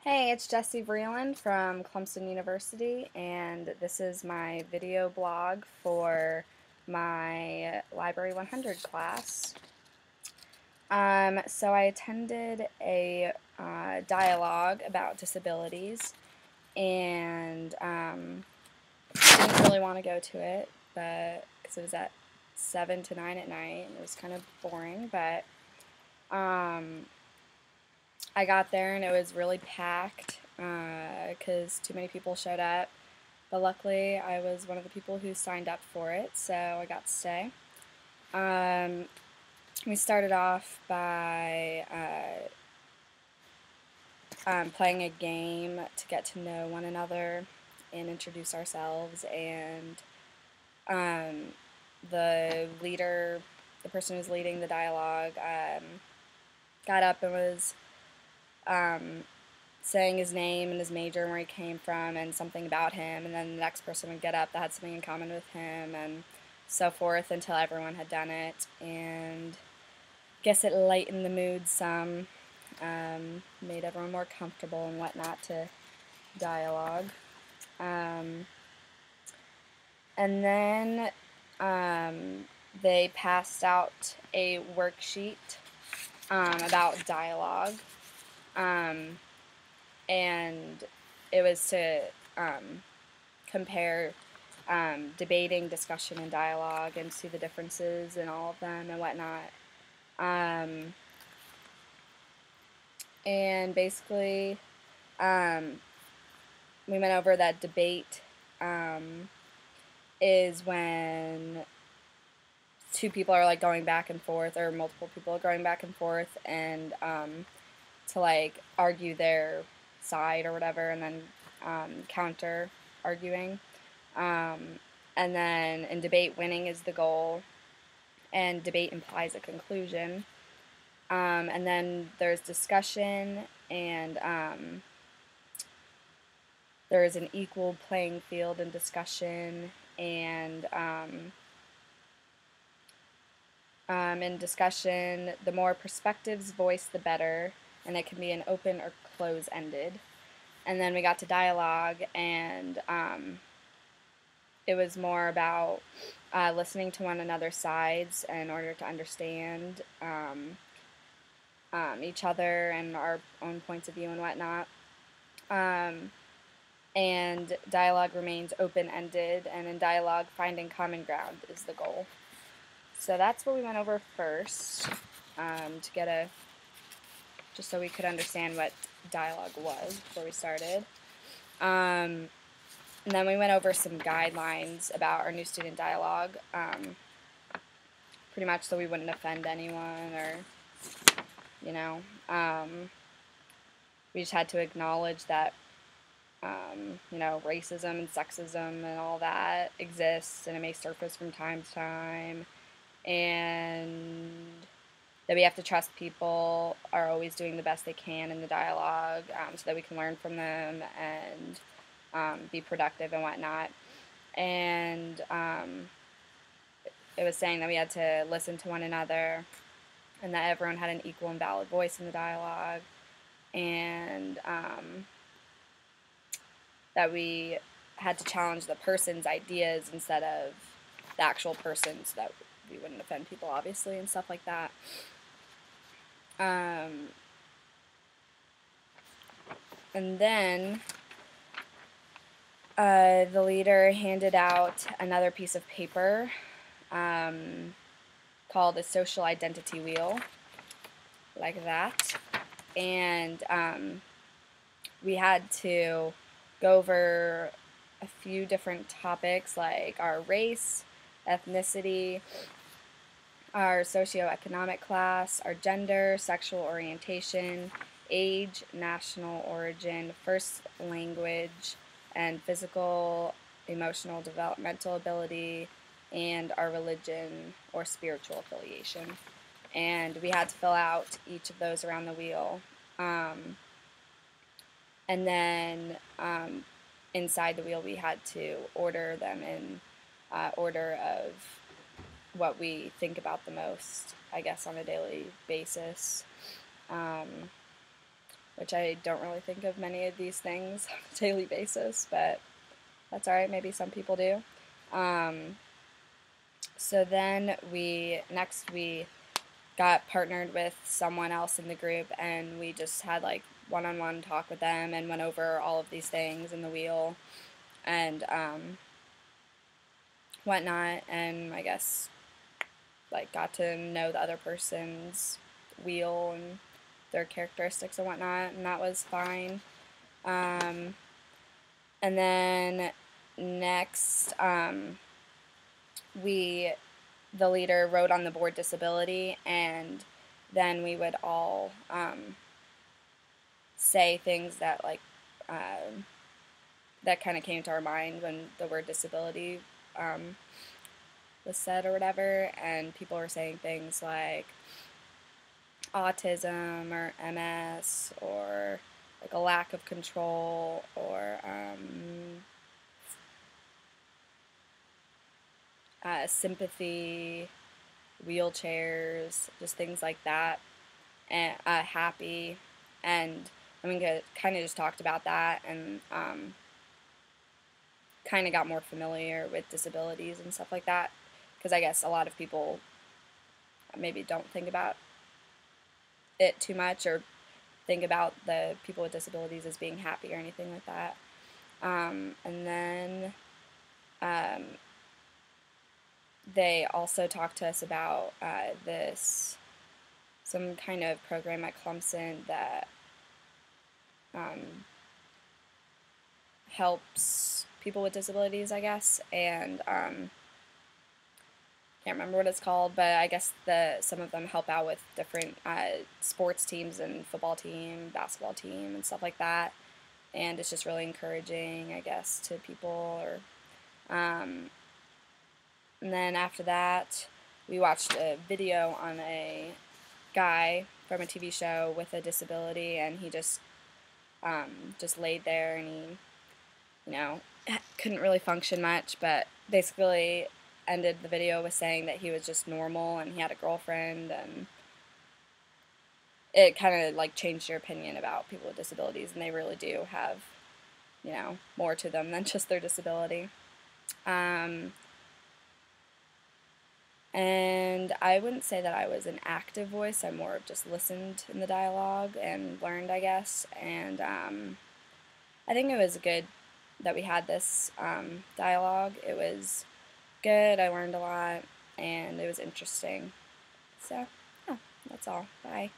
Hey, it's Jessie Vreeland from Clemson University, and this is my video blog for my Library 100 class. So I attended a dialogue about disabilities, and didn't really want to go to it, but because it was at 7 to 9 at night, and it was kind of boring, but I got there and it was really packed because too many people showed up. But luckily, I was one of the people who signed up for it, so I got to stay. Um, we started off by playing a game to get to know one another and introduce ourselves. And the leader, the person who's leading the dialogue, got up and was saying his name and his major and where he came from and something about him, and then the next person would get up that had something in common with him, and so forth until everyone had done it. And I guess it lightened the mood some, made everyone more comfortable and whatnot to dialogue. And then they passed out a worksheet about dialogue. And it was to compare debating, discussion, and dialogue, and see the differences in all of them and whatnot. And basically, we went over that debate is when two people are like going back and forth, or multiple people are going back and forth, and to like argue their side or whatever, and then counter arguing. And then in debate, winning is the goal, and debate implies a conclusion. And then there's discussion, and there is an equal playing field in discussion, and in discussion, the more perspectives voiced, the better, and it can be an open or close-ended. And then we got to dialogue, and it was more about listening to one another's sides in order to understand each other and our own points of view and whatnot. And dialogue remains open-ended, and in dialogue, finding common ground is the goal. So that's what we went over first, to get just so we could understand what dialogue was before we started. And then we went over some guidelines about our new student dialogue, pretty much so we wouldn't offend anyone, or, you know, we just had to acknowledge that, racism and sexism and all that exists, and it may surface from time to time, and that we have to trust people are always doing the best they can in the dialogue, so that we can learn from them and be productive and whatnot. And it was saying that we had to listen to one another, and that everyone had an equal and valid voice in the dialogue, and that we had to challenge the person's ideas instead of the actual person, so that we wouldn't offend people, obviously, and stuff like that. And then the leader handed out another piece of paper called a social identity wheel, like that. And we had to go over a few different topics, like our race, ethnicity, our socioeconomic class, our gender, sexual orientation, age, national origin, first language, and physical, emotional, developmental ability, and our religion or spiritual affiliation. And we had to fill out each of those around the wheel. And then inside the wheel, we had to order them in order of what we think about the most, I guess, on a daily basis. which I don't really think of many of these things on a daily basis, but that's alright, maybe some people do. So then we got partnered with someone else in the group, and we just had like one-on-one talk with them and went over all of these things in the wheel and whatnot, and I guess like got to know the other person's wheel and their characteristics and whatnot, and that was fine. And then next, the leader wrote on the board disability, and then we would all say things that like that kind of came to our mind when the word disability was said or whatever, and people were saying things like autism or MS or like a lack of control or sympathy, wheelchairs, just things like that, and happy, and I mean, kind of just talked about that and kind of got more familiar with disabilities and stuff like that, because I guess a lot of people maybe don't think about it too much or think about the people with disabilities as being happy or anything like that. And then they also talked to us about some kind of program at Clemson that helps people with disabilities, I guess, and can't remember what it's called, but I guess some of them help out with different sports teams and football team, basketball team, and stuff like that. And it's just really encouraging, I guess, to people. And then after that, we watched a video on a guy from a TV show with a disability, and he just laid there, and he, couldn't really function much, but basically ended the video with saying that he was just normal and he had a girlfriend, and it kind of like changed your opinion about people with disabilities, and they really do have, more to them than just their disability. And I wouldn't say that I was an active voice. I more of just listened in the dialogue and learned, I guess. And I think it was good that we had this dialogue. It was good. I learned a lot, and it was interesting. So, yeah, that's all. Bye.